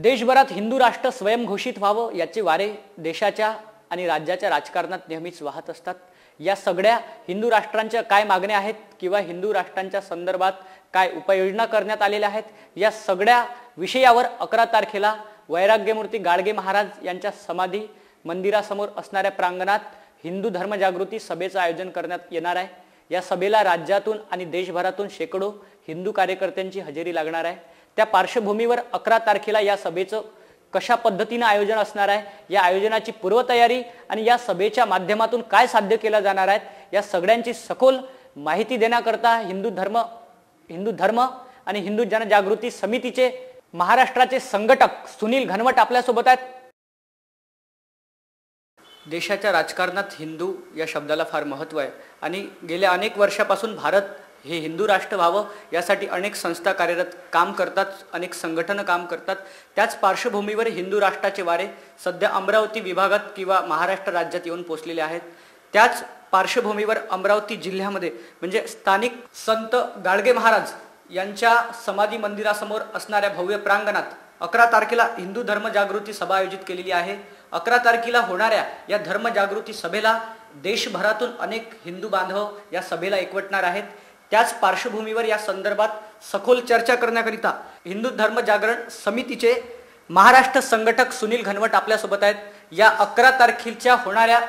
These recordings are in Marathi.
देशभरात हिंदू राष्ट्र स्वयंघोषित व्हावं याचे वारे देशाच्या आणि राज्याच्या राजकारणात नेहमीच वाहत असतात। या सगळ्या हिंदू राष्ट्रांच्या काय मागण्या आहेत किंवा हिंदू राष्ट्रांच्या संदर्भात काय उपाययोजना करण्यात आलेल्या आहेत, या सगळ्या विषयावर 11 तारखेला वैराग्यमूर्ती गाडगे महाराज यांच्या समाधी मंदिरासमोर असणाऱ्या प्रांगणात हिंदू धर्म जागृती सभेचं आयोजन करण्यात येणार आहे। या सभेला राज्यातून आणि देशभरातून शेकडो हिंदू कार्यकर्त्यांची हजेरी लागणार आहे। त्या पार्श्वभूमीवर 11 तारखेला या सभेचं कशा पद्धतीने आयोजन असणार आहे, या आयोजनाची पूर्वतयारी आणि या सभेच्या माध्यमातून काय साध्य केलं जाणार आहे, या सगळ्यांची सखोल माहिती देण्याकरता हिंदू धर्म आणि हिंदू जनजागृती समितीचे महाराष्ट्राचे संघटक सुनील घनवट आपल्या सोबत आहेत। देशाच्या राजकारणात हिंदू या शब्दाला फार महत्त्व आहे आणि गेल्या अनेक वर्षापासून भारत हे हिंदू राष्ट्र व्हावं यासाठी अनेक संस्था कार्यरत काम करतात, अनेक संघटना काम करतात। त्याच पार्श्वभूमीवर हिंदू राष्ट्राचे वारे सध्या अमरावती विभागात किंवा महाराष्ट्र राज्यात येऊन पोहोचलेले आहेत। त्याच पार्श्वभूमीवर अमरावती जिल्ह्यामध्ये म्हणजे स्थानिक संत गाडगे महाराज यांच्या समाधी मंदिरासमोर असणाऱ्या भव्य प्रांगणात 11 तारखेला हिंदू धर्म जागृती सभा आयोजित केलेली आहे। 11 तारखेला होणाऱ्या या धर्म जागृती सभेला देशभरातून अनेक हिंदू बांधव या सभेला एकवटणार आहेत। त्याच पार्श्वभूमीवर या संदर्भात सखोल चर्चा करण्याकरिता हिंदू धर्म जागरण समितीचे महाराष्ट्र संघटक सुनील घनवट आपल्यासोबत आहेत। या 11 तारखेच्या होणाऱ्या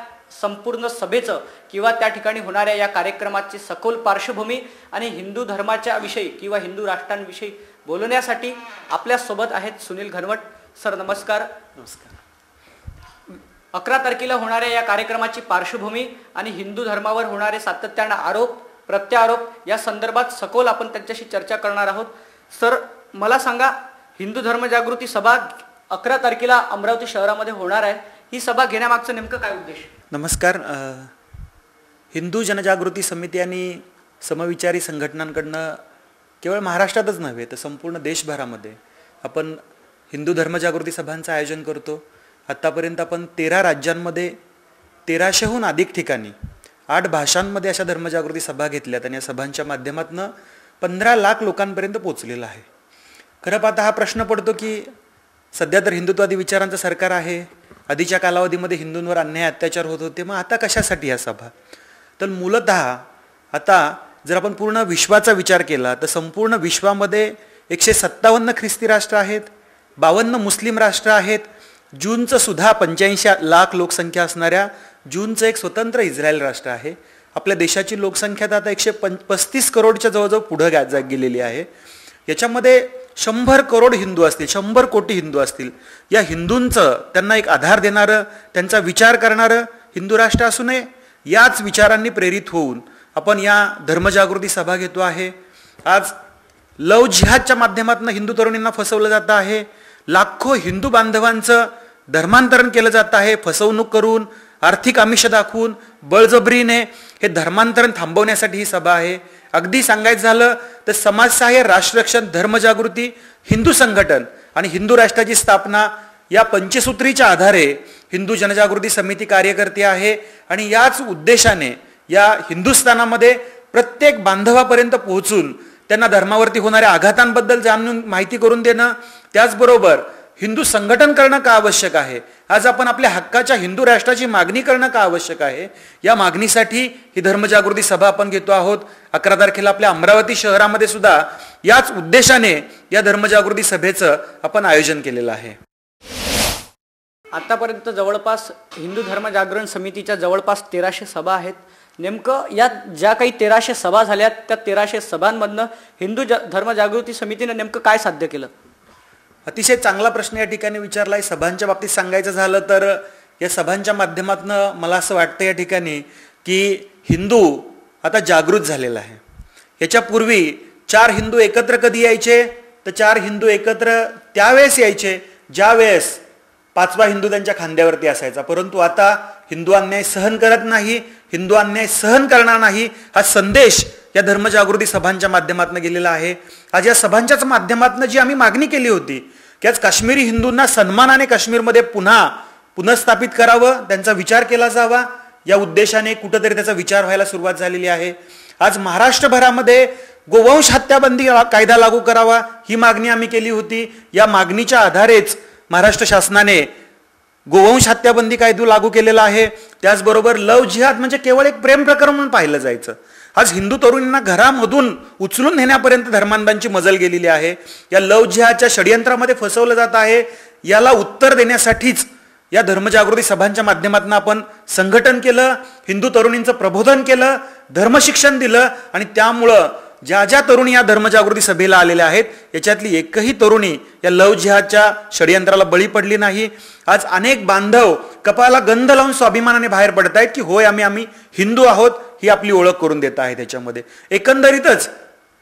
संपूर्ण सभेचं किंवा त्या ठिकाणी होणाऱ्या या कार्यक्रमाची सखोल पार्श्वभूमी आणि हिंदू धर्माच्या विषयी किंवा हिंदू राष्ट्रांविषयी बोलण्यासाठी आपल्या सोबत आहेत सुनील घनवट। सर नमस्कार। नमस्कार। 11 तारखेला होणाऱ्या या कार्यक्रमाची पार्श्वभूमी आणि हिंदू धर्मावर होणारे सातत्याने आरोप प्रत्यारोप या संदर्भात सखोल आपण त्यांच्याशी चर्चा करणार आहोत। सर मला सांगा, हिंदू धर्म जागृती सभा 11 तारखेला अमरावती शहरामध्ये होणार आहे, ही सभा घेण्यामागचं नेमकं काय उद्देश? नमस्कार। हिंदू जनजागृती समिती आणि समविचारी संघटनांकडनं केवळ महाराष्ट्रातच नव्हे तर संपूर्ण देशभरामध्ये आपण हिंदू धर्मजागृती सभांचं आयोजन करतो। आत्तापर्यंत आपण 13 राज्यांमध्ये 1300हून अधिक ठिकाणी 8 भाषांमध्ये अशा धर्मजागृती सभा घेतल्यात आणि या सभांच्या माध्यमातून 15 लाख लोकांपर्यंत पोहोचलेला आहे। खरं पाहता हा प्रश्न पडतो की सध्या तर हिंदुत्ववादी विचारांचं सरकार आहे, आधीच्या कालावधीमध्ये हिंदूंवर अन्याय अत्याचार होत होते, मग आता कशासाठी या सभा? तर मूलतः आता जर आपण पूर्ण विश्वाचा विचार केला तर संपूर्ण विश्वामध्ये 157 ख्रिस्ती राष्ट्र आहेत, 52 मुस्लिम राष्ट्र आहेत, जूनचं सुद्धा 85 लाख लोकसंख्या असणाऱ्या जूनचं एक स्वतंत्र इस्रायल राष्ट्र आहे। आपल्या देशाची लोकसंख्या तर आता 135 करोडच्या जवळजवळ पुढे गेलेली आहे। याच्यामध्ये 100 करोड हिंदू असतील, 100 कोटी हिंदू असतील। या हिंदूंचं त्यांना एक आधार देणारं, त्यांचा विचार करणारं हिंदू राष्ट्र असू नये, याच विचारांनी प्रेरित होऊन आपण या धर्मजागृती सभा घेतो आहे। आज लव जिहादच्या माध्यमातून हिंदू तरुणींना फसवलं जातं आहे, लाखो हिंदू बांधवांचं धर्मांतरण केलं जात आहे, फसवणूक करून आर्थिक आमिष दाखवून बळजबरीने हे धर्मांतरण थांबवण्यासाठी ही सभा आहे। अगदी सांगायचं झालं तर समाजसहाय्य राष्ट्ररक्षण धर्मजागृती हिंदू संघटन आणि हिंदू राष्ट्राची स्थापना या पंचसूत्रीच्या आधारे हिंदू जनजागृती समिती कार्य करते आहे आणि याच उद्देशाने या हिंदुस्थानामध्ये प्रत्येक बांधवापर्यंत पोहोचून त्यांना धर्मावरती होणाऱ्या आघातांबद्दल जाणून माहिती करून देणं, त्याचबरोबर हिंदू संघटन करणं का आवश्यक आहे, आज आपण आपल्या हक्काच्या हिंदू राष्ट्राची मागणी करणं का आवश्यक आहे, या मागणीसाठी ही धर्मजागृती सभा आपण घेतो आहोत। 11 तारखेला आपल्या अमरावती शहरामध्ये सुद्धा याच उद्देशाने या धर्मजागृती सभेचं आपण आयोजन केलेलं आहे। आतापर्यंत जवळपास हिंदू धर्म जागरण समितीच्या जवळपास 1300 सभा आहेत। नेमकं या ज्या काही 1300 सभा झाल्यात त्या 1300 सभांमधनं हिंदू धर्म जागृती समितीने नेमकं काय साध्य केलं? अतिशय चांगला प्रश्न या ठिकाणी विचारला आहे। सभांच्या बाबतीत सांगायचं झालं तर या सभांच्या माध्यमातून मला असं वाटतं या ठिकाणी की हिंदू आता जागृत झालेला आहे। याच्यापूर्वी 4 हिंदू एकत्र कधी यायचे तर 4 हिंदू एकत्र त्यावेळेस यायचे ज्यावेळेस 5वा हिंदू त्यांच्या खांद्यावरती असायचा, परंतु आता हिंदू अन्याय सहन करत नाही, हिंदू अन्याय सहन करणार नाही, हा संदेश या धर्मजागृती सभांच्या माध्यमातून गेलेला आहे। आज या सभांच्याच माध्यमातून जी आम्ही मागणी केली होती की आज काश्मीरी हिंदूंना सन्मानाने काश्मीरमध्ये पुनःस्थापित करावं, त्यांचा विचार केला जावा, या उद्देशाने कुठंतरी त्याचा विचार व्हायला सुरुवात झालेली आहे। आज महाराष्ट्रभरामध्ये गोवंश हत्याबंदी कायदा लागू करावा ही मागणी आम्ही केली होती। या मागणीच्या आधारेच महाराष्ट्र शासनाने गोवंश हत्याबंदी कायदा लागू केलेला आहे. त्याचबरोबर लव जिहाद म्हणजे केवळ एक प्रेम प्रकरण म्हणून पाहिलं जायचं. आज हिंदू तरुणींना घरामधून उचलून नेण्यापर्यंत धर्मांधांची मजल गेलेली आहे. या लव जिहादच्या षडयंत्रामध्ये फसवलं जात आहे. याला उत्तर देण्यासाठीच या धर्मजागृती सभांच्या माध्यमातून आपण संघटन केलं, हिंदू तरुणींचं प्रबोधन केलं, धर्मशिक्षण दिलं आणि त्यामुळं ज्या ज्या तरुणी या धर्मजागृती सभेला आलेल्या आहेत याच्यातली एकही तरुणी या लव जिहादच्या षडयंत्राला बळी पडली नाही. आज अनेक बांधव कपाळाला गंध लावून स्वाभिमानाने बाहेर पडत आहेत की होय आम्ही हिंदू आहोत, ही आपली ओळख करून देत आहे. त्याच्यामध्ये एकंदरीतच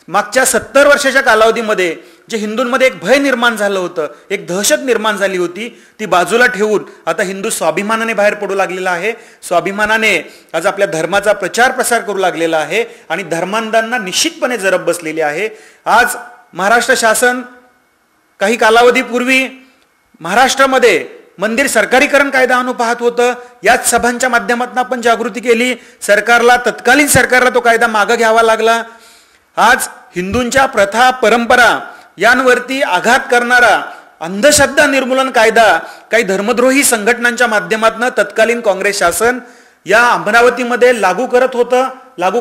मागच्या 70 वर्षाच्या कालावधीमध्ये जे हिंदूंमध्ये एक भय निर्माण झालं होतं, एक दहशत निर्माण झाली होती, ती बाजूला ठेवून आता हिंदू स्वाभिमानाने बाहेर पडू लागलेला आहे. स्वाभिमानाने आज आपल्या धर्माचा प्रचार प्रसार करू लागलेला आहे आणि धर्मांधांना निश्चितपणे जरब बसलेली आहे. आज महाराष्ट्र शासन काही कालावधीपूर्वी महाराष्ट्रामध्ये मंदिर सरकारीकरण कायदा आणू पाहत होतं. याच सभांच्या माध्यमातून आपण जागृती केली. तत्कालीन सरकारला तो कायदा मागे घ्यावा लागला. आज हिंदूंच्या प्रथा परंपरा यांवरती आघात करणारा अंधश्रद्धा निर्मूलन कायदा काही धर्मद्रोही संघटनांच्या माध्यमातून तत्कालीन काँग्रेस शासन या अमरावतीमध्ये लागू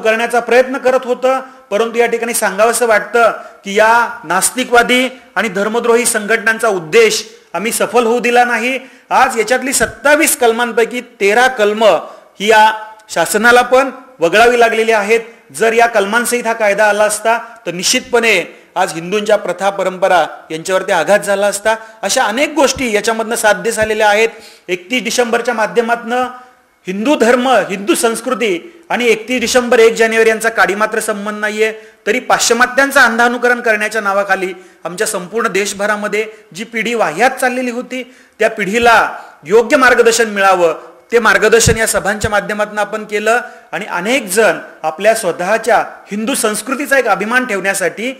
करण्याचा प्रयत्न करत होतं. परंतु या ठिकाणी सांगावंसं वाटतं की या नास्तिकवादी आणि धर्मद्रोही संघटनांचा उद्देश आम्ही सफल होऊ दिला नाही. आज याच्यातली 27 कलमांपैकी 13 कलम ही या शासनाला पण वगळावी लागलेली आहेत. जर या कलमांसहित हा कायदा आला असता तर निश्चितपणे आज हिंदूंच्या प्रथा परंपरा यांच्यावरती आघात झाला असता. अशा अनेक गोष्टी याच्यामधनं साध्य झालेल्या आहेत. 31 डिसेंबरच्या माध्यमातून हिंदू धर्म, हिंदू संस्कृती आणि 31 डिसेंबर 1 जानेवारी यांचा काडी मात्र संबंध नाहीये. तरी पाश्चिमात्यांचं अंधानुकरण करण्याच्या नावाखाली आमच्या संपूर्ण देशभरामध्ये जी पिढी वाह्यात चाललेली होती त्या पिढीला योग्य मार्गदर्शन मिळावं, ते मार्गदर्शन या सभांच्या माध्यमातून आपण केलं. आणि अनेक जण आपल्या स्वतःच्या हिंदू संस्कृतीचा एक अभिमान ठेवण्यासाठी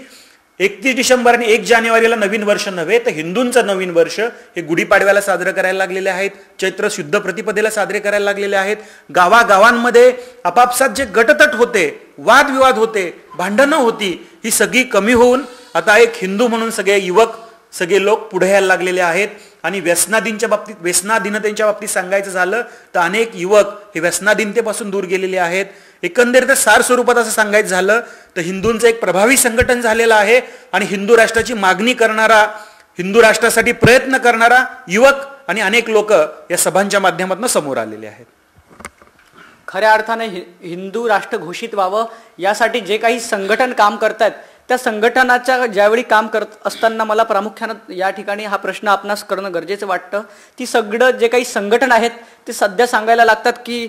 31 डिसेंबर आणि 1 जानेवारीला नवीन वर्ष नव्हे तर हिंदूंचं नवीन वर्ष हे गुढीपाडव्याला साजरं करायला लागलेले आहेत. चैत्र शुद्ध प्रतिपदेला साजरे करायला लागलेले आहेत. गावागावांमध्ये आपापसात जे गटतट होते, वादविवाद होते, भांडणं होती, ही सगळी कमी होऊन आता एक हिंदू म्हणून सगळे युवक, सगळे लोक पुढे यायला लागलेले आहेत. आणि व्यसनाधीनतेच्या बाबतीत सांगायचं झालं तर अनेक युवक हे व्यसनाधीनतेपासून दूर गेलेले आहेत. एकंदरीत सार स्वरूपात असं सांगायचं झालं तर हिंदूंचं एक प्रभावी संघटन झालेलं आहे आणि हिंदू राष्ट्राची मागणी करणारा, हिंदू राष्ट्रासाठी प्रयत्न करणारा युवक आणि अनेक लोक या सभांच्या माध्यमातून समोर आलेले आहेत. खऱ्या अर्थाने हिंदू राष्ट्र घोषित व्हावं यासाठी जे काही संघटन काम करतात त्या संघटनाच्या ज्यावेळी काम करत असताना मला प्रामुख्यानं या ठिकाणी हा प्रश्न आपणास करणं गरजेचं वाटतं. ती सगळं जे काही संघटन आहेत ते सध्या सांगायला लागतात की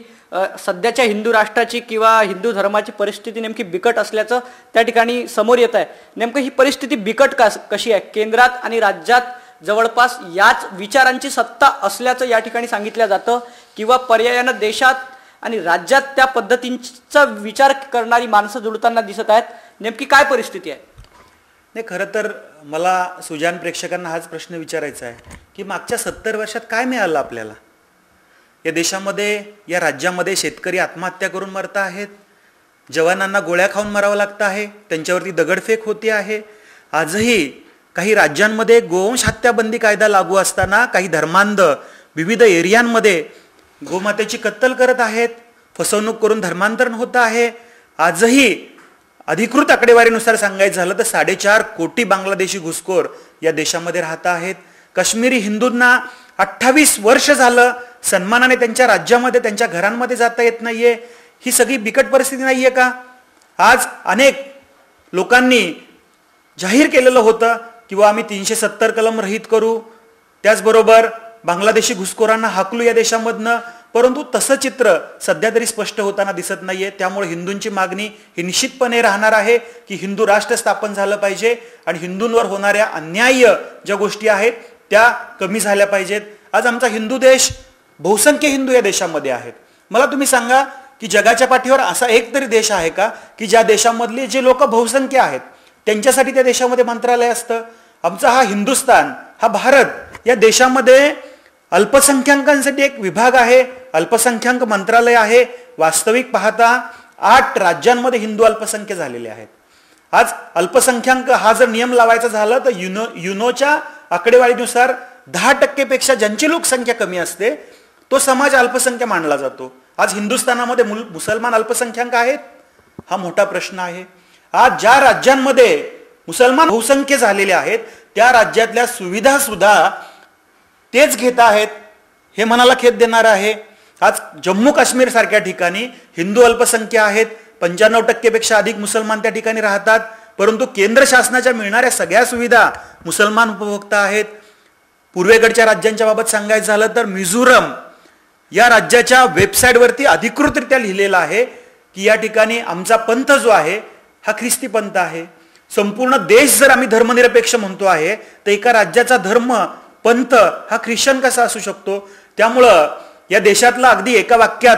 सध्याच्या हिंदू राष्ट्राची किंवा हिंदू धर्माची परिस्थिती नेमकी बिकट असल्याचं त्या ठिकाणी समोर येत आहे. नेमकं ही परिस्थिती बिकट कशी आहे? केंद्रात आणि राज्यात जवळपास याच विचारांची सत्ता असल्याचं या ठिकाणी सांगितलं जातं किंवा पर्यायानं देशात आणि राज्यात त्या पद्धतींचा विचार करणारी माणसं जुळताना दिसत आहेत. नेमकी काय परिस्थिती आहे? नाही, खरं तर मला सुजान प्रेक्षकांना हाच प्रश्न विचारायचा आहे की मागच्या 70 वर्षात काय मिळालं आपल्याला? या देशामध्ये, या राज्यामध्ये शेतकरी आत्महत्या करून मरत आहेत, जवानांना गोळ्या खाऊन मरावं लागतं आहे, त्यांच्यावरती दगडफेक होते आहे. आजही काही राज्यांमध्ये गोवंश हत्याबंदी कायदा लागू असताना काही धर्मांध विविध एरियांमध्ये गोमातेची कत्तल करत आहेत, फसवणूक करून धर्मांतरण होत आहे. आजही अधिकृत आकडेवारीनुसार सांगायचं झालं तर 4.5 कोटी बांगलादेशी घुसखोर या देशामध्ये राहत आहेत. काश्मीरी हिंदूंना 28 वर्ष झालं सन्मानाने त्यांच्या राज्यामध्ये, त्यांच्या घरांमध्ये जाता येत नाहीये. ही सगळी बिकट परिस्थिती नाहीये का? आज अनेक लोकांनी जाहीर केलेलं होतं किंवा आम्ही 370 कलम रहित करू, त्याचबरोबर बांगलादेशी घुसखोरांना हाकलू या देशामधनं. परंतु तसं चित्र सध्या तरी स्पष्ट होताना दिसत नाहीये. त्यामुळे हिंदूंची मागणी ही निश्चितपणे राहणार आहे की हिंदू राष्ट्र स्थापन झालं पाहिजे आणि हिंदूंवर होणाऱ्या अन्याय्य ज्या गोष्टी आहेत त्या कमी झाल्या पाहिजेत. आज आमचा हिंदू देश, बहुसंख्य हिंदू या देशामध्ये आहेत. मला तुम्ही सांगा की जगाच्या पाठीवर असा एक तरी देश आहे का की ज्या देशामधले जे लोक बहुसंख्य आहेत त्यांच्यासाठी त्या देशामध्ये मंत्रालय असतं? आमचा हा हिंदुस्थान, हा भारत या देशामध्ये अल्पसंख्याकांसाठी एक विभाग आहे, अल्पसंख्याक मंत्रालय आहे. वास्तविक पाहता 8 राज्यांमध्ये हिंदू अल्पसंख्य झालेले आहेत. आज अल्पसंख्याक हा जर नियम लावायचा झाला तर युनोच्या आकडेवारीनुसार 10% ज्यांची लोकसंख्या कमी असते तो समाज अल्पसंख्याक मानला जातो. आज हिंदुस्थानामध्ये मुसलमान अल्पसंख्याक आहेत, हा मोठा प्रश्न आहे. आज ज्या राज्यांमध्ये मुसलमान बहुसंख्य झालेले आहेत त्या राज्यातल्या सुविधा सुद्धा तेच घेत आहेत, हे मनाला खेद देणार आहे. आज जम्मू काश्मीर सारख्या ठिकाणी हिंदू अल्पसंख्य आहेत, 95% अधिक मुसलमान त्या ठिकाणी राहतात, परंतु केंद्र शासनाच्या मिळणाऱ्या सगळ्या सुविधा मुसलमान उपभोक्ता आहेत. पूर्वेकडच्या राज्यांच्या बाबत सांगायचं झालं तर मिझोरम या राज्याच्या वेबसाईटवरती अधिकृतरित्या लिहिलेलं आहे की या ठिकाणी आमचा पंथ जो आहे हा ख्रिस्ती पंथ आहे. संपूर्ण देश जर आम्ही धर्मनिरपेक्ष म्हणतो आहे तर एका राज्याचा धर्म पंथ हा ख्रिश्चन कसा असू शकतो? त्यामुळं या देशातला अगदी एका वाक्यात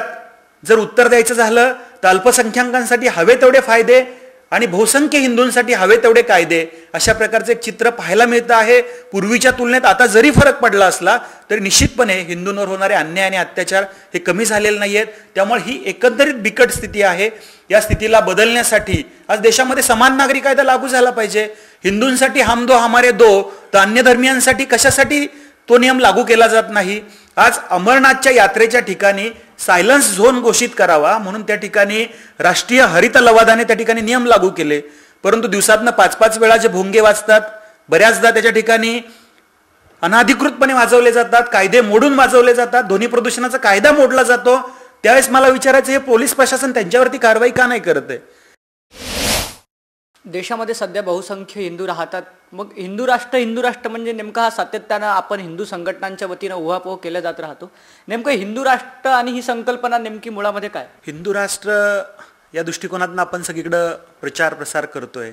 जर उत्तर द्यायचं झालं तर अल्पसंख्याकांसाठी हवे तेवढे फायदे आणि बहुसंख्य हिंदूंसाठी हवे तेवढे कायदे, अशा प्रकारचे एक चित्र पाहायला मिळतं आहे. पूर्वीच्या तुलनेत आता जरी फरक पडला असला तरी निश्चितपणे हिंदूंवर होणारे अन्याय आणि अत्याचार हे कमी झालेले नाहीयेत. त्यामुळे ही एकंदरीत बिकट स्थिती आहे. या स्थितीला बदलण्यासाठी आज देशामध्ये समान नागरी कायदा लागू झाला पाहिजे. हिंदूंसाठी हम दो हमारे दो, तर अन्य धर्मियांसाठी कशासाठी तो नियम लागू केला जात नाही? आज अमरनाथच्या यात्रेच्या ठिकाणी सायलन्स झोन घोषित करावा म्हणून त्या ठिकाणी राष्ट्रीय हरित लवादाने त्या ठिकाणी नियम लागू केले, परंतु दिवसातनं 5-5 वेळा जे भोंगे वाजतात, बऱ्याचदा त्याच्या ठिकाणी अनाधिकृतपणे वाजवले जातात, कायदे मोडून वाजवले जातात, ध्वनी प्रदूषणाचा कायदा मोडला जातो. त्यावेळेस मला विचारायचं, हे पोलीस प्रशासन त्यांच्यावरती कारवाई का नाही करत आहे? देशामध्ये सध्या बहुसंख्य हिंदू राहतात. मग हिंदू राष्ट्र म्हणजे नेमका हा सातत्यानं आपण हिंदू संघटनांच्या वतीनं उहापोह केला जात राहतो. नेमकं हिंदू राष्ट्र आणि ही संकल्पना नेमकी मुळामध्ये काय? हिंदू राष्ट्र या दृष्टिकोनातून आपण सगळीकडं प्रचार प्रसार करतोय.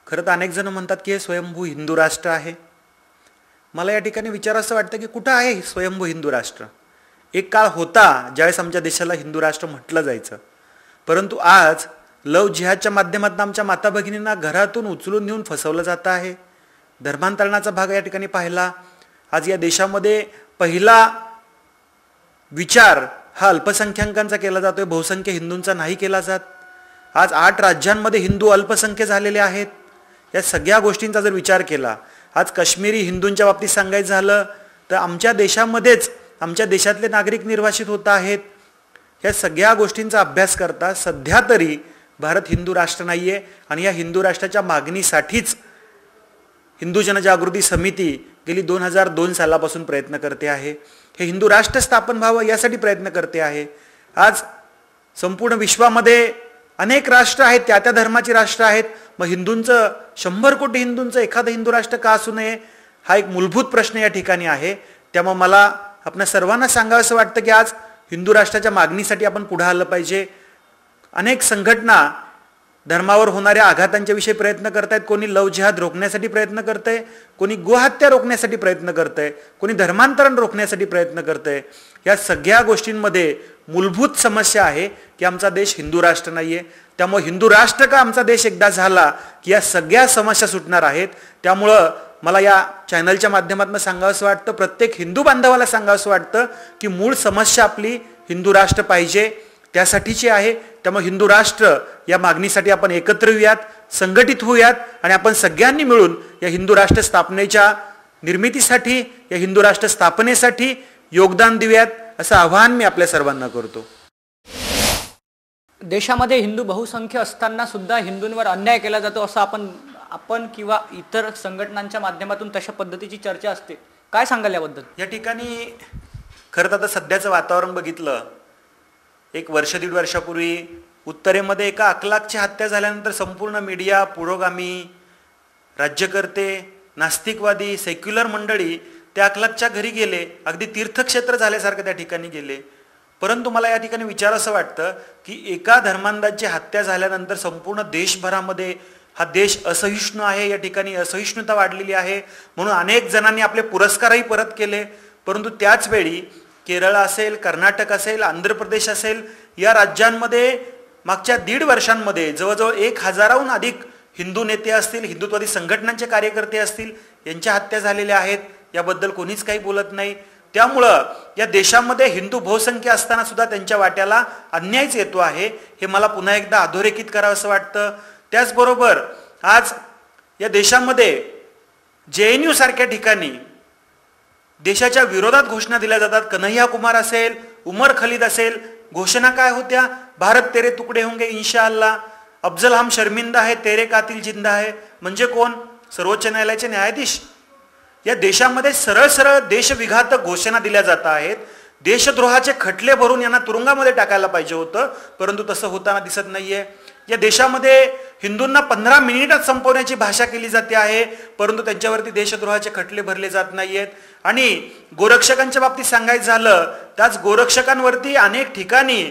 खरं तर अनेक जण म्हणतात की हे स्वयंभू हिंदू राष्ट्र आहे. मला या ठिकाणी विचारायचं वाटतं की कुठं आहे स्वयंभू हिंदू राष्ट्र? एक काळ होता ज्यावेळेस आमच्या देशाला हिंदू राष्ट्र म्हटलं जायचं, परंतु आज लव जिहादच्या माध्यमातून आमच्या माता भगिनींना घरातून उचलून नेऊन फसवलं जातं आहे. धर्मांतरणाचा भाग या ठिकाणी पाहिला. आज या देशामध्ये पहिला विचार हा अल्पसंख्याकांचा केला जातोय, बहुसंख्य हिंदूंचा नाही केला जात. आज 8 राज्यांमध्ये हिंदू अल्पसंख्य झालेले आहेत. या सगळ्या गोष्टींचा जर विचार केला, आज काश्मीरी हिंदूंच्या बाबतीत सांगायचं झालं तर आमच्या देशामध्येच आमच्या देशातले नागरिक निर्वासित होत आहेत. या सगळ्या गोष्टींचा अभ्यास करता सध्या तरी भारत हिंदू राष्ट्र नाहीये आणि या हिंदू राष्ट्राच्या मागणीसाठीच हिंदू जनजागृती समिती गेली 2002 सालापासून प्रयत्न करते आहे. हे हिंदू राष्ट्र स्थापन व्हावं यासाठी प्रयत्न करते आहे. आज संपूर्ण विश्वामध्ये अनेक राष्ट्र आहेत, त्या त्या धर्माची राष्ट्र आहेत. मग हिंदूंचं 100 कोटी हिंदूंचं एखादं हिंदू राष्ट्र का असू नये, हा एक मूलभूत प्रश्न या ठिकाणी आहे. त्यामुळे मला आपल्या सर्वांना सांगावंसं वाटतं की आज हिंदू राष्ट्राच्या मागणीसाठी आपण पुढे आलं पाहिजे. अनेक संघटना धर्मावर होणाऱ्या आघातांच्या विषयी प्रयत्न करतायत. कोणी लव जिहाद रोखण्यासाठी प्रयत्न करतंय, कोणी गोहत्या रोखण्यासाठी प्रयत्न करतंय, कोणी धर्मांतरण रोखण्यासाठी प्रयत्न करतंय. या सगळ्या गोष्टींमध्ये मूलभूत समस्या आहे की आमचा देश हिंदू राष्ट्र नाहीये. त्यामुळे हिंदू राष्ट्र का आमचा देश एकदा झाला की या सगळ्या समस्या सुटणार आहेत. त्यामुळं मला या चॅनलच्या माध्यमातून सांगावंसं वाटतं, प्रत्येक हिंदू बांधवाला सांगावंसं वाटतं की मूळ समस्या आपली हिंदू राष्ट्र पाहिजे त्यासाठीची आहे. त्यामुळे हिंदू राष्ट्र या मागणीसाठी आपण एकत्र येऊयात, संघटित होऊयात आणि आपण सगळ्यांनी मिळून या हिंदू राष्ट्र स्थापनेच्या निर्मितीसाठी, या हिंदू राष्ट्र स्थापनेसाठी योगदान देऊयात, असं आवाहन मी आपल्या सर्वांना करतो. देशामध्ये हिंदू बहुसंख्य असताना सुद्धा हिंदूंवर अन्याय केला जातो असं आपण किंवा इतर संघटनांच्या माध्यमातून तशा पद्धतीची चर्चा असते. काय सांगाल याबद्दल? या ठिकाणी खरं तर आता सध्याचं वातावरण बघितलं, 1 वर्ष 1.5 वर्षापूर्वी उत्तरेमध्ये एका अकलाकची हत्या झाल्यानंतर संपूर्ण मीडिया, पुरोगामी, राज्यकर्ते, नास्तिकवादी, सेक्युलर मंडळी त्या अकलाकच्या घरी गेले, अगदी तीर्थक्षेत्र झाल्यासारखं त्या ठिकाणी गेले. परंतु मला या ठिकाणी विचारावंसं वाटतं की एका धर्मांधाची हत्या झाल्यानंतर संपूर्ण देशभरामध्ये हा देश असहिष्णू आहे, या ठिकाणी असहिष्णुता वाढलेली आहे म्हणून अनेक जणांनी आपले पुरस्कारही परत केले. परंतु त्याच वेळी केरळ असेल, कर्नाटक असेल, आंध्र प्रदेश असेल, या राज्यांमध्ये मागच्या 1.5 वर्षांमध्ये जवळजवळ 1000हून अधिक हिंदू नेते असतील, हिंदुत्वादी संघटनांचे कार्यकर्ते असतील, यांच्या हत्या झालेल्या आहेत. याबद्दल कोणीच काही बोलत नाही. त्यामुळं या देशामध्ये हिंदू बहुसंख्य असताना सुद्धा त्यांच्या वाट्याला अन्यायच येतो आहे, हे मला पुन्हा एकदा अधोरेखित करावंसं वाटतं. त्याचबरोबर आज या देशामध्ये JNU सारख्या ठिकाणी देशाच्या विरोधात घोषणा दिल्या जातात. कन्हैया कुमार असेल, उमर खलीद असेल, घोषणा काय होत्या? भारत तेरे तुकडे होंगे इंशाअल्लाह, अफजल हम शर्मिंदा है, तेरे कातिल जिंदा है. म्हणजे कोण? सर्वोच्च न्यायालयाचे न्यायाधीश. या देशामध्ये सरळ सरळ देशविघातक घोषणा दिल्या जात आहेत. देशद्रोहाचे खटले भरून यांना तुरुंगामध्ये टाकायला पाहिजे होतं, परंतु तसं होताना दिसत नाहीये. या देशामध्ये हिंदूंना 15 मिनिटात संपवण्याची भाषा केली जाते आहे, परंतु त्यांच्यावरती देशद्रोहाचे खटले भरले जात नाहीयेत. आणि गोरक्षकांच्या बाबतीत सांगायचं झालं, त्याच गोरक्षकांवरती अनेक ठिकाणी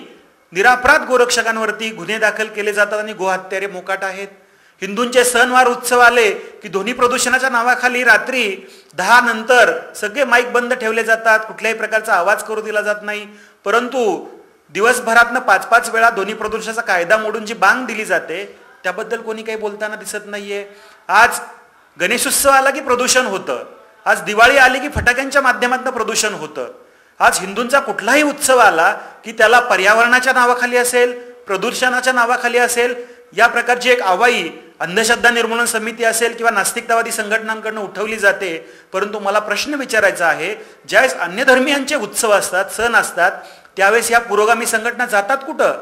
निरापराध गोरक्षकांवरती गुन्हे दाखल केले जातात आणि गोहत्यारे मोकाट आहेत. हिंदूंचे सणवार उत्सव आले की ध्वनी प्रदूषणाच्या नावाखाली रात्री 10 नंतर सगळे माईक बंद ठेवले जातात, कुठल्याही प्रकारचा आवाज करू दिला जात नाही. परंतु दिवसभरातनं 5-5 वेळा ध्वनी प्रदूषणाचा कायदा मोडून जी बांग दिली जाते त्याबद्दल कोणी काही बोलताना दिसत नाहीये. आज गणेशोत्सव आला की प्रदूषण होतं, आज दिवाळी आली की फटाक्यांच्या माध्यमातून प्रदूषण होतं. आज हिंदूंचा कुठलाही उत्सव आला की त्याला पर्यावरणाच्या नावाखाली असेल, प्रदूषणाच्या नावाखाली असेल, या प्रकारची एक आवाई अंधश्रद्धा निर्मूलन समिती असेल किंवा नास्तिकतावादी संघटनांकडून उठवली जाते. परंतु मला प्रश्न विचारायचा आहे, ज्यावेळेस अन्य धर्मियांचे उत्सव असतात, सण असतात, त्यावेळेस या पुरोगामी संघटना जातात कुठं?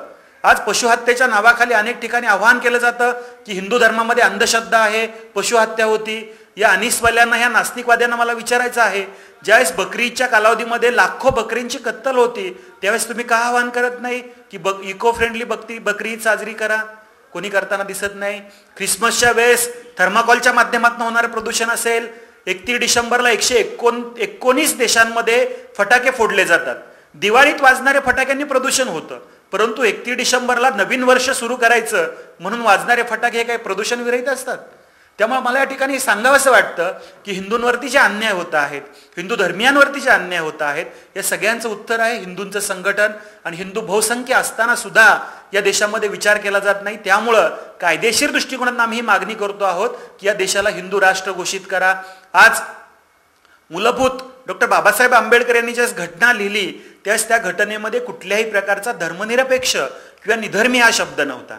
आज पशुहत्येच्या नावाखाली अनेक ठिकाणी आवाहन केलं जातं की हिंदू धर्मामध्ये अंधश्रद्धा आहे, पशुहत्या होती. या अनिसवाल्यांना, या नास्तिकवाद्यांना मला विचारायचं आहे, ज्यावेळेस बकरी ईदच्या कालावधीमध्ये लाखो बकरींची कत्तल होती, त्यावेळेस तुम्ही का आवाहन करत नाही की इको फ्रेंडली बकरी ईद साजरी करा? कोणी करताना दिसत नाही. ख्रिसमसच्या वेळेस थर्माकोलच्या माध्यमातून होणारे प्रदूषण असेल, 31 डिसेंबरला 119 देशांमध्ये फटाके फोडले जातात. दिवाळीत वाजणाऱ्या फटाक्यांनी प्रदूषण होतं, परंतु 31 डिसेंबरला नवीन वर्ष सुरू करायचं म्हणून वाजणारे फटाके हे काही प्रदूषण विरहित असतात. त्यामुळे मला या ठिकाणी सांगावंसं वाटतं की हिंदूंवरती जे अन्याय होत आहेत, हिंदू धर्मियांवरती जे अन्याय होत आहेत, या सगळ्यांचं उत्तर आहे हिंदूंचं संघटन. आणि हिंदू बहुसंख्य असताना सुद्धा या देशामध्ये विचार केला जात नाही. त्यामुळं कायदेशीर दृष्टिकोनातून आम्ही ही मागणी करतो आहोत की या देशाला हिंदू राष्ट्र घोषित करा. आज मूलभूत डॉक्टर बाबासाहेब आंबेडकर यांनी ज्यावेळेस घटना लिहिली त्यावेळेस त्या घटनेमध्ये कुठल्याही प्रकारचा धर्मनिरपेक्ष किंवा निधर्मी हा शब्द नव्हता.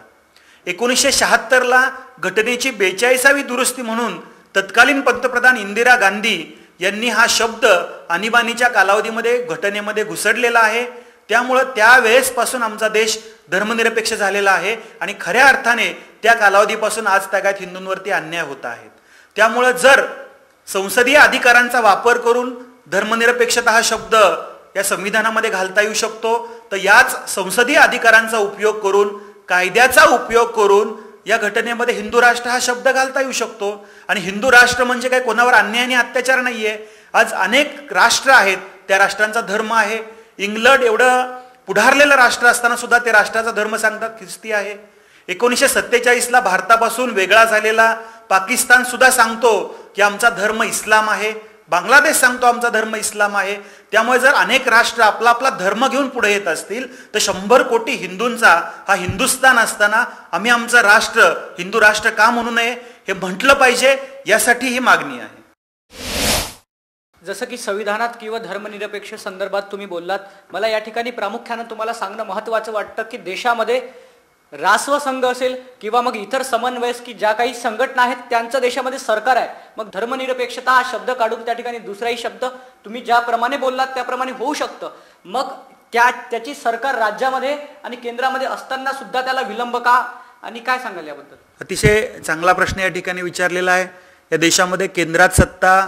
1976ला घटनेची 42वी दुरुस्ती म्हणून तत्कालीन पंतप्रधान इंदिरा गांधी यांनी हा शब्द आणीबाणीच्या कालावधीमध्ये घटनेमध्ये घुसडलेला आहे. त्यामुळं त्यावेळेसपासून आमचा देश धर्मनिरपेक्ष झालेला आहे आणि खऱ्या अर्थाने त्या कालावधीपासून आज तागायत हिंदूंवरती अन्याय होत आहेत. त्यामुळं जर संसदीय अधिकारांचा वापर करून धर्मनिरपेक्षता हा शब्द या संविधानामध्ये घालता येऊ शकतो, तर याच संसदीय अधिकारांचा उपयोग करून, कायद्याचा उपयोग करून या घटनेमध्ये हिंदू राष्ट्र हा शब्द घालता येऊ शकतो. आणि हिंदू राष्ट्र म्हणजे काय कोणावर अन्याय आणि अत्याचार नाहीये. आज अनेक राष्ट्र आहेत, त्या राष्ट्रांचा धर्म आहे. इंग्लंड एवढं पुढारलेलं राष्ट्र असताना सुद्धा ते राष्ट्राचा धर्म सांगतात ख्रिस्ती आहे. 1947ला भारतापासून वेगळा झालेला पाकिस्तान सुद्धा सांगतो की आमचा धर्म इस्लाम आहे. बांगलादेश सांगतो आमचा धर्म इस्लाम आहे. त्यामुळे जर अनेक राष्ट्र आपला आपला धर्म घेऊन पुढे येत असतील तर 100 कोटी हिंदूंचा हा हिंदुस्थान असताना आम्ही आमचं राष्ट्र हिंदू राष्ट्र का म्हणू नये हे म्हटलं पाहिजे. यासाठी ही मागणी आहे. जसं की संविधानात किंवा धर्मनिरपेक्ष संदर्भात तुम्ही बोललात, मला या ठिकाणी प्रामुख्यानं तुम्हाला सांगणं महत्त्वाचं वाटतं की देशामध्ये राष्ट्रसंघ असेल किंवा मग इतर समन्वयस की ज्या काही संघटना आहेत त्यांचं देशामध्ये सरकार आहे. मग धर्मनिरपेक्षता हा शब्द काढून त्या ठिकाणी दुसराही शब्द तुम्ही ज्याप्रमाणे बोललात त्याप्रमाणे होऊ शकतं. मग त्याची सरकार राज्यामध्ये आणि केंद्रामध्ये असताना सुद्धा त्याला विलंब का, आणि काय सांगाल याबद्दल? अतिशय चांगला प्रश्न या ठिकाणी विचारलेला आहे. या देशामध्ये केंद्रात सत्ता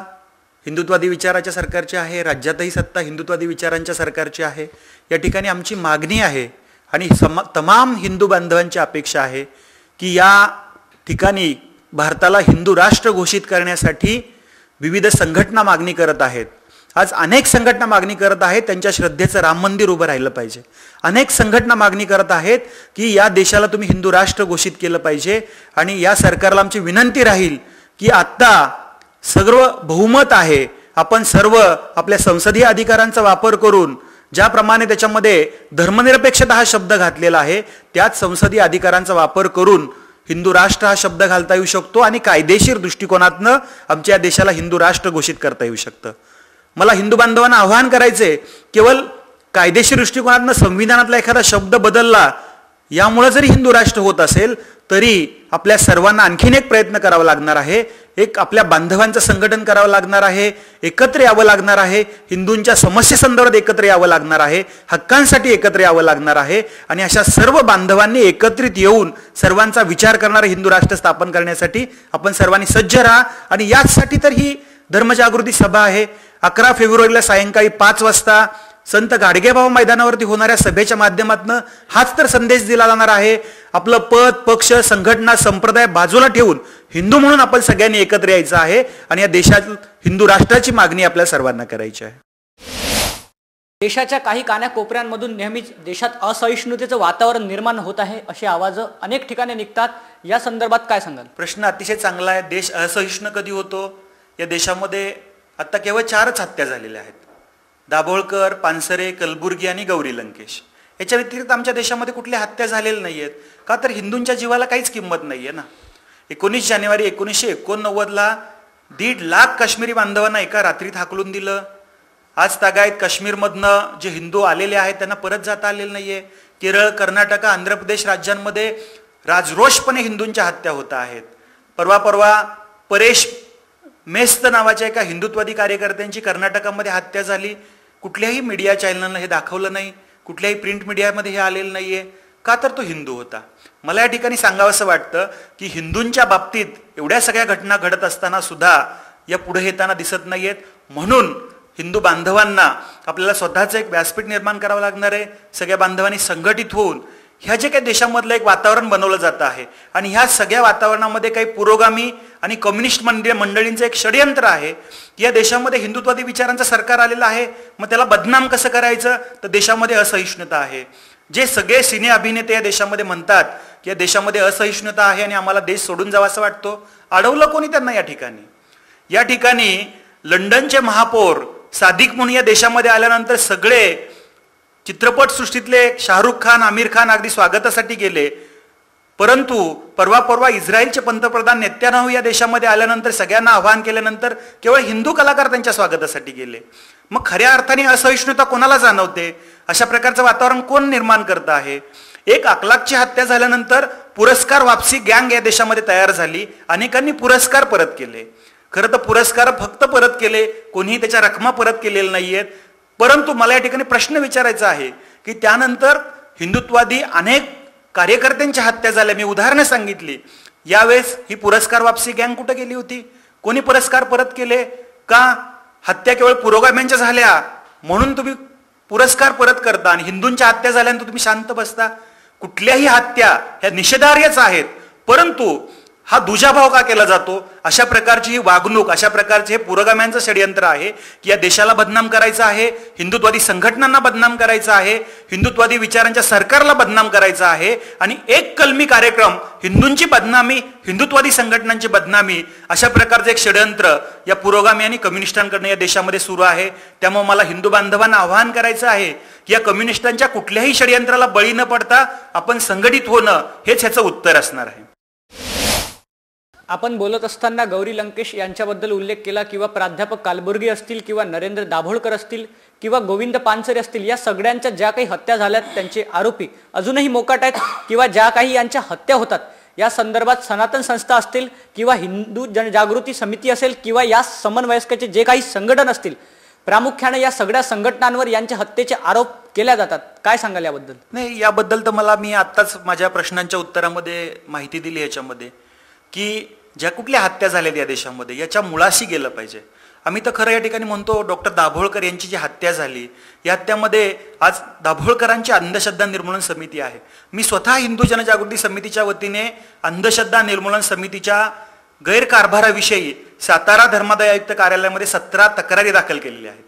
हिंदुत्वादी विचाराच्या सरकारची आहे, राज्यातही सत्ता हिंदुत्वादी विचारांच्या सरकारची आहे. या ठिकाणी आमची मागणी आहे आणि तमाम हिंदू बांधवांची अपेक्षा आहे की या ठिकाणी भारताला हिंदू राष्ट्र घोषित करण्यासाठी विविध संघटना मागणी करत आहेत. आज अनेक संघटना मागणी करत आहेत त्यांच्या श्रद्धेचं राम मंदिर उभं राहिलं पाहिजे. अनेक संघटना मागणी करत आहेत की या देशाला तुम्ही हिंदू राष्ट्र घोषित केलं पाहिजे. आणि या सरकारला आमची विनंती राहील की आत्ता सर्व बहुमत आहे, आपण सर्व आपल्या संसदीय अधिकारांचा वापर करून ज्याप्रमाणे त्याच्यामध्ये धर्मनिरपेक्षता हा शब्द घातलेला आहे त्याच संसदीय अधिकारांचा वापर करून हिंदू राष्ट्र हा शब्द घालता येऊ शकतो आणि कायदेशीर दृष्टिकोनातनं आमच्या या देशाला हिंदू राष्ट्र घोषित करता येऊ शकतं. मला हिंदू बांधवांना आवाहन करायचे, केवळ कायदेशीर दृष्टिकोनातनं संविधानातला एखादा शब्द बदलला यामुळे जरी हिंदू राष्ट्र होत असेल तरी आपल्या सर्वांना आणखीन एक प्रयत्न करावा लागणार आहे. एक आपल्या बांधवांचं संघटन करावं लागणार आहे, एकत्र यावं लागणार आहे, हिंदूंच्या समस्येसंदर्भात एकत्र यावं लागणार आहे, हक्कांसाठी एकत्र यावं लागणार आहे. आणि अशा सर्व बांधवांनी एकत्रित येऊन सर्वांचा विचार करणारे हिंदू राष्ट्र स्थापन करण्यासाठी आपण सर्वांनी सज्ज राहा. आणि याचसाठी तर ही धर्मजागृती सभा आहे. 11 फेब्रुवारीला सायंकाळी 5 वाजता संत गाडगेबाबा मैदानावरती होणाऱ्या सभेच्या माध्यमातून हाच तर संदेश दिला जाणार आहे. आपलं पद, पक्ष, संघटना, संप्रदाय बाजूला ठेवून हिंदू म्हणून आपण सगळ्यांनी एकत्र यायचं आहे आणि या देशात हिंदू राष्ट्राची मागणी आपल्या सर्वांना करायची आहे. देशाच्या काही कानाकोपऱ्यांमधून नेहमीच देशात असहिष्णुतेचं वातावरण निर्माण होत आहे अशी आवाज अनेक ठिकाणी निघतात. या संदर्भात काय सांगाल? प्रश्न अतिशय चांगला आहे. देश असहिष्णु कधी होतो? या देशामध्ये आता केवळ 4च हत्या झालेल्या आहेत. दाभोळकर, पानसरे, कलबुर्गी आणि गौरी लंकेश. याच्या व्यतिरिक्त आमच्या देशामध्ये कुठल्या हत्या झालेल्या नाही आहेत. का तर हिंदूंच्या जीवाला काहीच किंमत नाही आहे ना. 19 जानेवारी 1989ला 1.5 लाख काश्मीरी बांधवांना एका रात्रीत हाकलून दिलं. आज तागायत काश्मीरमधनं जे हिंदू आलेले आहेत त्यांना परत जाता आलेलं नाहीये. केरळ, कर्नाटक, आंध्र प्रदेश राज्यांमध्ये राजरोषपणे हिंदूंच्या हत्या होत आहेत. परवा परेश मेस्त नावाच्या एका हिंदुत्वादी कार्यकर्त्यांची कर्नाटकामध्ये हत्या झाली. कुठल्याही मीडिया चॅनलनं हे दाखवलं नाही, कुठल्याही प्रिंट मीडियामध्ये हे आलेलं नाहीये. का तर तो हिंदू होता. मला या ठिकाणी सांगावंसं वाटतं की हिंदूंच्या बाबतीत एवढ्या सगळ्या घटना घडत असताना सुद्धा या पुढे येताना दिसत नाहीयेत. म्हणून हिंदू बांधवांना आपल्याला स्वतःचं एक व्यासपीठ निर्माण करावं लागणार आहे. सगळ्या बांधवांनी संघटित होऊन ह्या जे काही देशामधलं एक वातावरण बनवलं जातं आहे आणि ह्या सगळ्या वातावरणामध्ये काही पुरोगामी आणि कम्युनिस्ट मंडळींचं एक षडयंत्र आहे की या देशामध्ये हिंदुत्वादी विचारांचं सरकार आलेलं आहे. मग त्याला बदनाम कसं करायचं? तर देशामध्ये असहिष्णुता आहे. जे सगळे सिने अभिनेते या देशामध्ये म्हणतात की या देशामध्ये असहिष्णुता आहे आणि आम्हाला देश सोडून जावा असं वाटतो, अडवलं कोणी त्यांना? या ठिकाणी लंडनचे महापौर सादिक म्हणून या देशामध्ये आल्यानंतर सगळे चित्रपट सृष्टीतले शाहरुख खान, आमिर खान अगदी स्वागतासाठी गेले. परंतु परवा इस्रायलचे पंतप्रधान नेत्यानाहू या देशामध्ये आल्यानंतर सगळ्यांना आवाहन केल्यानंतर केवळ हिंदू कलाकार त्यांच्या स्वागतासाठी गेले. मग खऱ्या अर्थाने असहिष्णुता कोणाला जाणवते? अशा प्रकारचं वातावरण कोण निर्माण करत आहे? एक अकलाकची हत्या झाल्यानंतर पुरस्कार वापसी गँग या देशामध्ये तयार झाली. अनेकांनी पुरस्कार परत केले. खरं तर पुरस्कार फक्त परत केले, कोणीही त्याच्या रकमा परत केलेल्या नाहीयेत. परंतु मला या ठिकाणी प्रश्न विचारायचा आहे की त्यानंतर हिंदुत्वादी अनेक कार्यकर्त्यांच्या हत्या झाल्या. मी उदाहरणं सांगितली. यावेळेस ही पुरस्कार वापसी गँग कुठे गेली होती? कोणी पुरस्कार परत केले का? हत्या केवळ पुरोगाम्यांच्या झाल्या म्हणून तुम्ही पुरस्कार परत करता आणि हिंदूंच्या हत्या झाल्यानंतर तुम्ही शांत बसता? कुठल्याही हत्या ह्या निषेधार्हच आहेत, परंतु हा दुजाभाव का केला जातो? अशा प्रकारची ही वागणूक, अशा प्रकारचे हे पुरोगाम्यांचं षडयंत्र आहे की या देशाला बदनाम करायचं आहे, हिंदुत्वादी संघटनांना बदनाम करायचं आहे, हिंदुत्वादी विचारांच्या सरकारला बदनाम करायचं आहे. आणि एक कलमी कार्यक्रम, हिंदूंची बदनामी, हिंदुत्वादी संघटनांची बदनामी, अशा प्रकारचं एक षडयंत्र या पुरोगामी आणि कम्युनिस्टांकडनं या देशामध्ये सुरू आहे. त्यामुळे मला हिंदू बांधवांना आवाहन करायचं आहे की या कम्युनिस्टांच्या कुठल्याही षडयंत्राला बळी न पडता आपण संघटित होणं हेच ह्याचं उत्तर असणार आहे. आपण बोलत असताना गौरी लंकेश यांच्याबद्दल उल्लेख केला किंवा प्राध्यापक कालबुर्गी असतील किंवा नरेंद्र दाभोळकर असतील किंवा गोविंद पानसरे असतील, या सगळ्यांच्या ज्या काही हत्या झाल्यात त्यांचे आरोपी अजूनही मोकाट आहेत किंवा ज्या काही यांच्या हत्या होतात या संदर्भात सनातन संस्था असतील किंवा हिंदू जनजागृती समिती असेल किंवा या समन्वयस्काचे जे काही संघटन असतील, प्रामुख्याने या सगळ्या संघटनांवर यांच्या हत्येचे आरोप केल्या जातात. काय सांगाल याबद्दल? नाही, याबद्दल तर मला मी आत्ताच माझ्या प्रश्नांच्या उत्तरामध्ये माहिती दिली याच्यामध्ये की ज्या कुठल्या हत्या झालेल्या या देशामध्ये याच्या मुळाशी गेलं पाहिजे. आम्ही तर खरं या ठिकाणी म्हणतो डॉक्टर दाभोळकर यांची जी हत्या झाली या हत्यामध्ये आज दाभोळकरांची अंधश्रद्धा निर्मूलन समिती आहे. मी स्वतः हिंदू जनजागृती समितीच्या वतीने अंधश्रद्धा निर्मूलन समितीच्या गैरकारभाराविषयी सातारा धर्मादाय आयुक्त कार्यालयामध्ये 17 तक्रारी दाखल केलेल्या आहेत.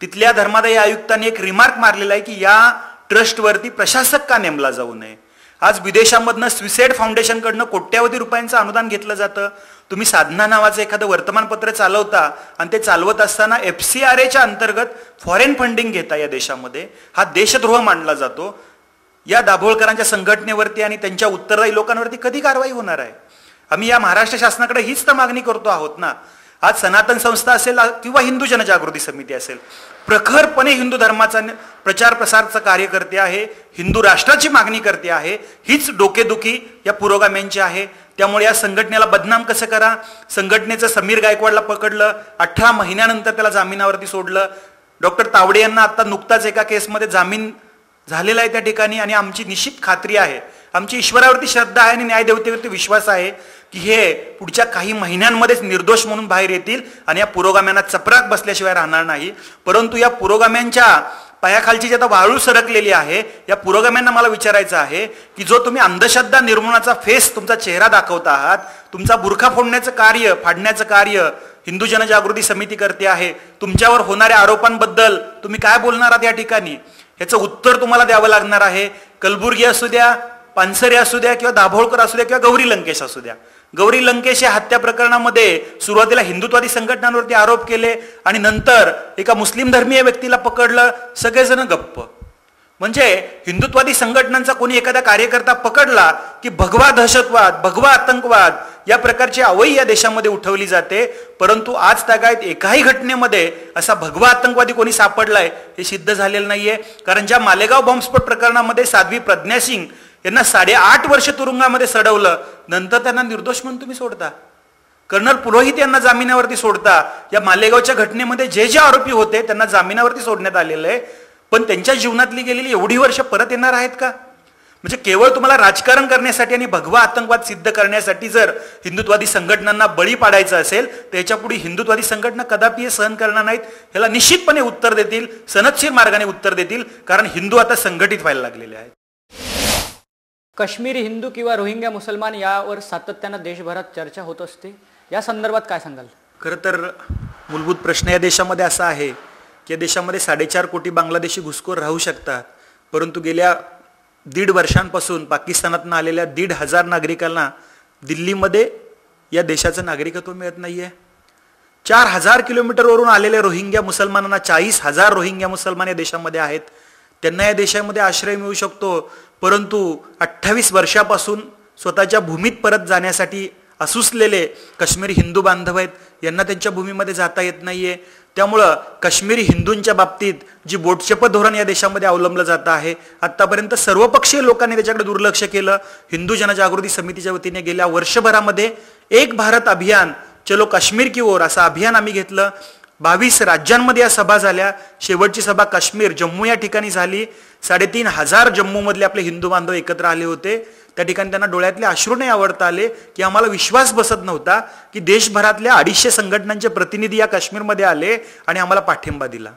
तिथल्या धर्मादाय आयुक्तांनी एक रिमार्क मारलेला आहे की या ट्रस्टवरती प्रशासक का नेमला जाऊ नये. आज विदेशामधनं स्विसाइड फाउंडेशनकडनं कोट्यावधी रुपयांचं अनुदान घेतलं जातं. तुम्ही साधना नावाचं एखादं वर्तमानपत्र चालवता आणि ते चालवत असताना FCRAच्या अंतर्गत फॉरेन फंडिंग घेता या देशामध्ये. हा देशद्रोह मानला जातो. या दाभोळकरांच्या संघटनेवरती आणि त्यांच्या उत्तरदायी लोकांवरती कधी कारवाई होणार आहे? आम्ही या महाराष्ट्र शासनाकडे हीच तर मागणी करतो आहोत ना. आज सनातन संस्था असेल किंवा हिंदू जनजागृती समिती असेल, प्रखरपणे हिंदू धर्माचा प्रचार प्रसारचं कार्य करते आहे, हिंदू राष्ट्राची मागणी करते आहे. हीच डोकेदुखी या पुरोगाम्यांची आहे. त्यामुळे या संघटनेला बदनाम कसं करा. संघटनेचं समीर गायकवाडला पकडलं, 18 महिन्यानंतर त्याला जामिनावरती सोडलं. डॉक्टर तावडे यांना आता नुकताच एका केसमध्ये जामीन झालेला आहे त्या ठिकाणी. आणि आमची निश्चित खात्री आहे, आमची ईश्वरावरती श्रद्धा आहे आणि न्यायदेवतेवरती विश्वास आहे की हे पुढच्या काही महिन्यांमध्येच निर्दोष म्हणून बाहेर येतील आणि या पुरोगाम्यांना चपराक बसल्याशिवाय राहणार नाही. परंतु या पुरोगाम्यांच्या पायाखालची जी आता वाळू सरकलेली आहे, या पुरोगाम्यांना मला विचारायचं आहे की जो तुम्ही अंधश्रद्धा निर्मूलनाचा फेस तुमचा चेहरा दाखवता आहात, तुमचा बुरखा फाडण्याचं कार्य हिंदू जनजागृती समिती करते आहे, तुमच्यावर होणाऱ्या आरोपांबद्दल तुम्ही काय बोलणार आहात या ठिकाणी, याचं उत्तर तुम्हाला द्यावं लागणार आहे. कलबुर्गी असू द्या, पानसरे असू द्या, किंवा दाभोळकर असू द्या, किंवा गौरी लंकेश असू द्या. गौरी लंकेश या हत्या प्रकरणामध्ये सुरुवातीला हिंदुत्वादी संघटनांवरती आरोप केले आणि नंतर एका मुस्लिम धर्मीय व्यक्तीला पकडलं, सगळेजण गप्प. म्हणजे हिंदुत्वादी संघटनांचा कोणी एखादा कार्यकर्ता पकडला की भगवा दहशतवाद, भगवा आतंकवाद या प्रकारची अवई या देशामध्ये उठवली जाते. परंतु आज तागायत एकाही घटनेमध्ये असा भगवा आतंकवादी कोणी सापडलाय हे सिद्ध झालेलं नाहीये. कारण ज्या मालेगाव बॉम्बस्फोट प्रकरणामध्ये साध्वी प्रज्ञा सिंग यांना 8.5 वर्ष तुरुंगामध्ये सडवलं, नंतर त्यांना निर्दोष म्हणून तुम्ही सोडता. कर्नल पुरोहित यांना जामिनावरती सोडता. या मालेगावच्या घटनेमध्ये जे जे आरोपी होते त्यांना जामिनावरती सोडण्यात आलेलं आहे. पण त्यांच्या जीवनातली गेलेली एवढी वर्ष परत येणार आहेत का? म्हणजे केवळ तुम्हाला राजकारण करण्यासाठी आणि भगवा आतंकवाद सिद्ध करण्यासाठी जर हिंदुत्वादी संघटनांना बळी पाडायचं असेल तर याच्यापुढे हिंदुत्वादी संघटना कदापि सहन करणार नाहीत. ह्याला निश्चितपणे उत्तर देतील, सनदशीर मार्गाने उत्तर देतील. कारण हिंदू आता संघटित व्हायला लागलेले आहेत. काश्मीरी हिंदू किंवा रोहिंग्या मुसलमान यावर सातत्यानं देशभरात चर्चा होत असते. या संदर्भात काय सांगाल? खरं तर मूलभूत प्रश्न या देशामध्ये असा आहे की या देशामध्ये 4.5 कोटी बांगलादेशी घुसखोर राहू शकतात, परंतु गेल्या 1.5 वर्षांपासून पाकिस्तानातून आलेल्या 1,500 नागरिकांना दिल्लीमध्ये या देशाचं नागरिकत्व मिळत नाहीये. 4,000 किलोमीटरवरून आलेल्या रोहिंग्या मुसलमानांना, 40,000 रोहिंग्या मुसलमान या देशामध्ये आहेत, त्यांना या देशामध्ये आश्रय मिळू शकतो. परंतु 28 वर्षापासून स्वतःच्या भूमीत परत जाण्यासाठी असुसलेले काश्मीरी हिंदू बांधव आहेत, यांना त्यांच्या भूमीमध्ये जाता येत नाहीये. त्यामुळं काश्मीरी हिंदूंच्या बाबतीत जी बोटचेप धोरण या देशामध्ये अवलंबलं जात आहे, आत्तापर्यंत सर्वपक्षीय लोकांनी त्याच्याकडे दुर्लक्ष केलं. हिंदू जनजागृती समितीच्या वतीने गेल्या वर्षभरामध्ये एक भारत अभियान, चलो काश्मीर की ओर असं अभियान आम्ही घेतलं. 22 राज्यांमध्ये या सभा झाल्या. शेवटची सभा काश्मीर, जम्मू या ठिकाणी झाली. 3,500 जम्मूमधले आपले हिंदू बांधव एकत्र आले होते. त्या ठिकाणी त्यांना डोळ्यातले अश्रू नाही आवरता आले की आम्हाला विश्वास बसत नव्हता की देशभरातल्या 250 संघटनांचे प्रतिनिधी या काश्मीरमध्ये आले आणि आम्हाला पाठिंबा दिला.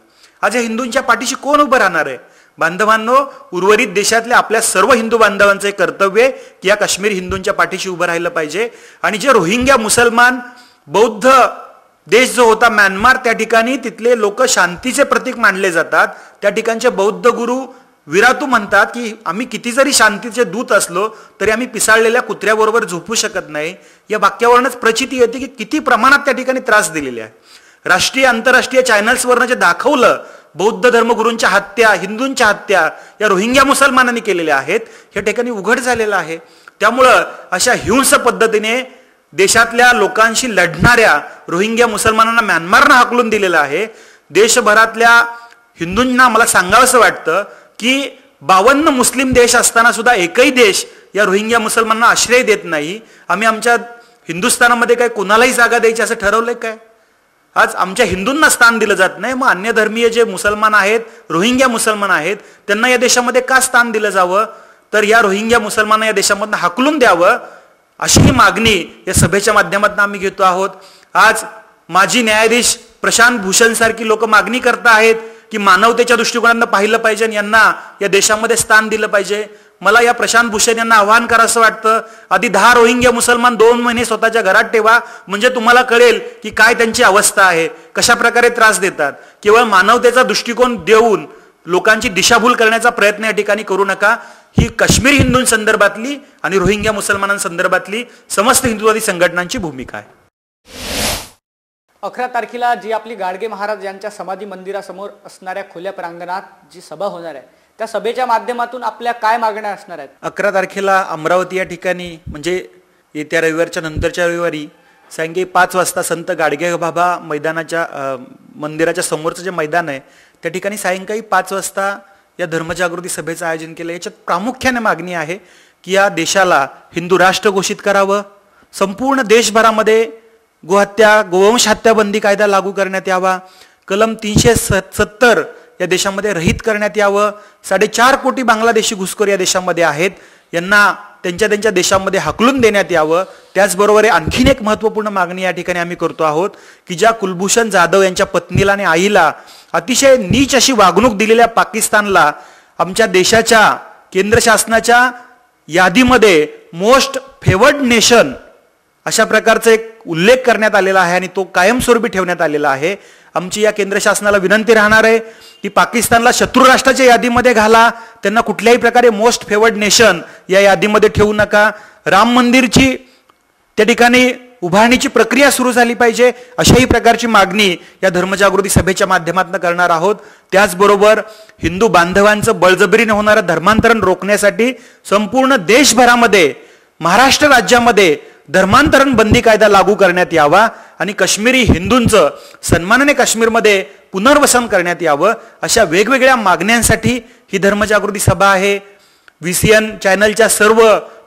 आज या हिंदूंच्या पाठीशी कोण उभं राहणार आहे? बांधवांनो, उर्वरित देशातल्या आपल्या सर्व हिंदू बांधवांचे कर्तव्य आहे की या काश्मीर हिंदूंच्या पाठीशी उभं राहिलं पाहिजे. आणि जे रोहिंग्या मुसलमान बौद्ध देश जो होता म्यानमार, त्या ठिकाणी तिथले लोक शांतीचे प्रतीक मानले जातात. त्या ठिकाणचे बौद्ध गुरु विरातू म्हणतात की आम्ही किती जरी शांतीचे दूत असलो तरी आम्ही पिसाळलेल्या कुत्र्याबरोबर झोपू शकत नाही. या वाक्यावरूनच प्रचिती येते की किती प्रमाणात त्या ठिकाणी त्रास दिलेले आहे. राष्ट्रीय आंतरराष्ट्रीय चॅनल्सवरनं जे दाखवलं बौद्ध धर्मगुरूंच्या हत्या, हिंदूंच्या हत्या या रोहिंग्या मुसलमानांनी केलेल्या आहेत, या ठिकाणी उघड झालेलं आहे. त्यामुळं अशा हिंस पद्धतीने देशातल्या लोकांशी लढणाऱ्या रोहिंग्या मुसलमानांना म्यानमारनं हाकलून दिलेलं आहे. देशभरातल्या हिंदूंना मला सांगावंसं वाटतं की 52 मुस्लिम देश असताना सुद्धा एकही देश या रोहिंग्या मुसलमानांना आश्रय देत नाही. आम्ही आमच्या हिंदुस्थानामध्ये काय कोणालाही जागा द्यायची असं ठरवलंय काय? आज आमच्या हिंदूंना स्थान दिलं जात नाही, मग अन्य धर्मीय जे मुसलमान आहेत, रोहिंग्या मुसलमान आहेत, त्यांना या देशामध्ये का स्थान दिलं जावं? तर या रोहिंग्या मुसलमानांना या देशामधून हाकलून द्यावं अशी ही मागणी या सभेच्या माध्यमातून आम्ही घेतो आहोत. आज माजी न्यायाधीश प्रशांत भूषण सारखी लोक मागणी करत आहेत की मानवतेच्या दृष्टिकोनातून पाहिलं पाहिजे आणि यांना या देशामध्ये स्थान दिलं पाहिजे. मला या प्रशांत भूषण यांना आवाहन करावंसं वाटतं, आधी 10 रोहिंग्या मुसलमान 2 महिने स्वतःच्या घरात ठेवा, म्हणजे तुम्हाला कळेल की काय त्यांची अवस्था आहे, कशा प्रकारे त्रास देतात. केवळ मानवतेचा दृष्टिकोन देऊन लोकांची दिशाभूल करण्याचा प्रयत्न या ठिकाणी करू नका. ही काश्मीर हिंदूंसंदर्भातली आणि रोहिंग्या मुसलमानांसंदर्भातली समस्त हिंदुत्वादी संघटनांची भूमिका आहे. 11 तारखेला जी आपली गाडगे महाराज यांच्या समाधी मंदिरासमोर असणाऱ्या खुल्या प्रांगणात जी सभा होणार आहे, त्या सभेच्या माध्यमातून आपल्या काय मागण्या असणार आहेत? 11 तारखेला अमरावती या ठिकाणी म्हणजे येत्या रविवारच्या नंतरच्या रविवारी सायंकाळी 5 वाजता संत गाडगेबाबा मैदानाच्या मंदिराच्या समोरचं जे मैदान आहे त्या ठिकाणी सायंकाळी 5 वाजता या धर्मजागृती सभेचं आयोजन केलं. याच्यात प्रामुख्याने मागणी आहे की या देशाला हिंदू राष्ट्र घोषित करावं, संपूर्ण देशभरामध्ये गोहत्या गोवंश हत्या बंदी कायदा लागू करण्यात यावा, कलम 370 या देशामध्ये रहित करण्यात यावं, 4.5 कोटी बांगलादेशी घुसखोर या देशामध्ये आहेत, यांना त्यांच्या देशामध्ये हाकलून देण्यात यावं. त्याचबरोबर आणखीन एक महत्त्वपूर्ण मागणी या ठिकाणी आम्ही करतो आहोत की ज्या कुलभूषण जाधव यांच्या पत्नीला आणि आईला अतिशय नीच अशी वागणूक दिलेल्या पाकिस्तानला आमच्या देशाच्या केंद्र शासनाच्या यादीमध्ये मोस्ट फेवर्ड नेशन अशा प्रकारचा एक उल्लेख करण्यात आलेला आहे आणि तो कायमस्वरूपी ठेवण्यात आलेला आहे. आमची या केंद्र शासनाला विनंती राहणार आहे की पाकिस्तानला शत्रू राष्ट्राच्या यादीमध्ये घाला, त्यांना कुठल्याही प्रकारे मोस्ट फेवर्ड नेशन या यादीमध्ये ठेवू नका. राम मंदिरची त्या ठिकाणी उभारणीची प्रक्रिया सुरू झाली पाहिजे, अशाही प्रकारची मागणी या धर्मजागृती सभेच्या माध्यमातून करणार आहोत. त्याचबरोबर हिंदू बांधवांचं बळजबरीने होणारं धर्मांतरण रोखण्यासाठी संपूर्ण देशभरामध्ये महाराष्ट्र राज्यामध्ये धर्मांतरण बंदी कायदा लागू करण्यात यावा आणि काश्मीरी हिंदूंचं सन्मानाने काश्मीरमध्ये पुनर्वसन करण्यात यावं. अशा वेगवेगळ्या मागण्यांसाठी ही धर्मजागृती सभा आहे. VCN चॅनलच्या सर्व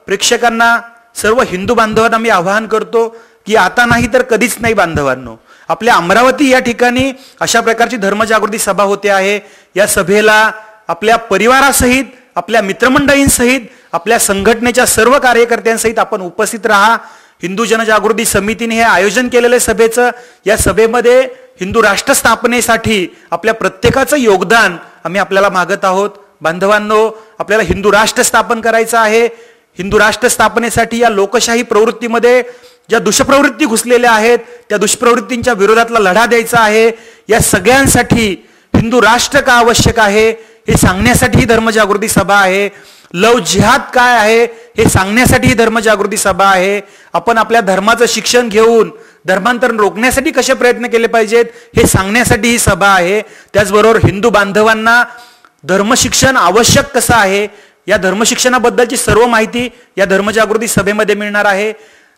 प्रेक्षकांना, सर्व हिंदू बांधवांना मी आवाहन करतो की आता नाही तर कधीच नाही बांधवांनो, आपल्या अमरावती या ठिकाणी अशा प्रकारची धर्मजागृती सभा होते आहे. या सभेला आपल्या परिवारासहित, आपल्या मित्रमंडळींसहित, आपल्या संघटनेच्या सर्व कार्यकर्त्यांसहित आपण उपस्थित राहा. हिंदू जनजागृती समितीने हे आयोजन केलेले सभेचं, या सभेमध्ये हिंदू राष्ट्र स्थापनेसाठी आपल्या प्रत्येकाचं योगदान आम्ही आपल्याला मागत आहोत. बांधवांनो, आपल्याला हिंदू राष्ट्र स्थापन करायचं आहे. हिंदू राष्ट्र स्थापनेसाठी या लोकशाही प्रवृत्तीमध्ये ज्या दुष्प्रवृत्ती घुसलेल्या आहेत त्या दुष्प्रवृत्तींच्या विरोधातला लढा द्यायचा आहे. या सगळ्यांसाठी हिंदू राष्ट्र का आवश्यक आहे हे सांगण्यासाठी ही धर्मजागृती सभा आहे. लव जिहाद काय आहे हे सांगण्यासाठी ही धर्मजागृती सभा आहे. आपण आपल्या धर्माचं शिक्षण घेऊन धर्मांतरण रोखण्यासाठी कसे प्रयत्न केले पाहिजेत हे सांगण्यासाठी ही सभा आहे. त्याचबरोबर हिंदू बांधवांना धर्मशिक्षण आवश्यक कसं आहे या धर्मशिक्षणाबद्दलची सर्व माहिती या धर्मजागृती सभेमध्ये मिळणार आहे.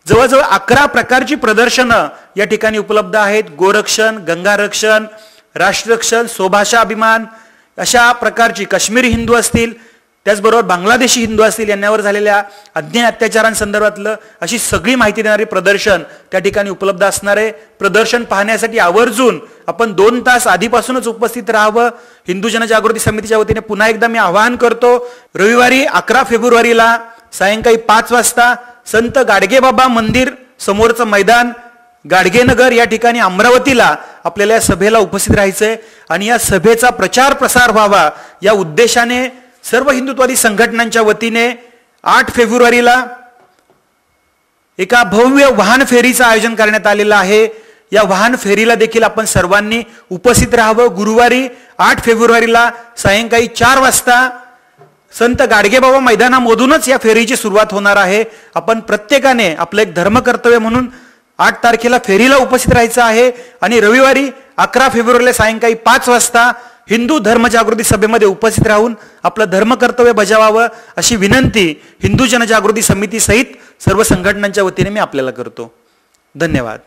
जवळजवळ 11 प्रकारची प्रदर्शनं या ठिकाणी उपलब्ध आहेत. गोरक्षण, गंगारक्षण, राष्ट्ररक्षण, स्वभाषा अभिमान अशा प्रकारची काश्मीरी हिंदू असतील, त्याचबरोबर बांगलादेशी हिंदू असतील, यांच्यावर झालेल्या अन्याय अत्याचारांसंदर्भातलं अशी सगळी माहिती देणारी प्रदर्शन त्या ठिकाणी उपलब्ध असणार आहे. प्रदर्शन पाहण्यासाठी आवर्जून आपण 2 तास आधीपासूनच उपस्थित राहावं. हिंदू जनजागृती समितीच्या वतीने पुन्हा एकदा मी आवाहन करतो, रविवारी 11 फेब्रुवारीला सायंकाळी 5 वाजता संत गाडगेबाबा मंदिर समोरचं मैदान गाडगेनगर या ठिकाणी अमरावतीला आपल्याला या सभेला उपस्थित राहायचंय आणि या सभेचा प्रचार प्रसार व्हावा या उद्देशाने सर्व हिंदुत्ववादी संघटनांच्या वतीने 8 फेब्रुवारीला एका भव्य वाहन फेरीचं आयोजन करण्यात आलेलं आहे. या वाहन फेरीला देखील आपण सर्वांनी उपस्थित राहावं. गुरुवारी 8 फेब्रुवारीला सायंकाळी 4 वाजता संत गाडगेबाबा मैदानामधूनच या फेरीची सुरुवात होणार आहे. आपण प्रत्येकाने आपलं एक धर्मकर्तव्य म्हणून 8 तारखेला फेरीला उपस्थित राहायचं आहे आणि रविवारी 11 फेब्रुवारीला सायंकाळी 5 वाजता हिंदू धर्मजागृती सभेमध्ये उपस्थित राहून आपलं धर्मकर्तव्य बजावावं अशी विनंती हिंदू जनजागृती समिती सहित सर्व संघटनांच्या वतीने मी आपल्याला करतो. धन्यवाद.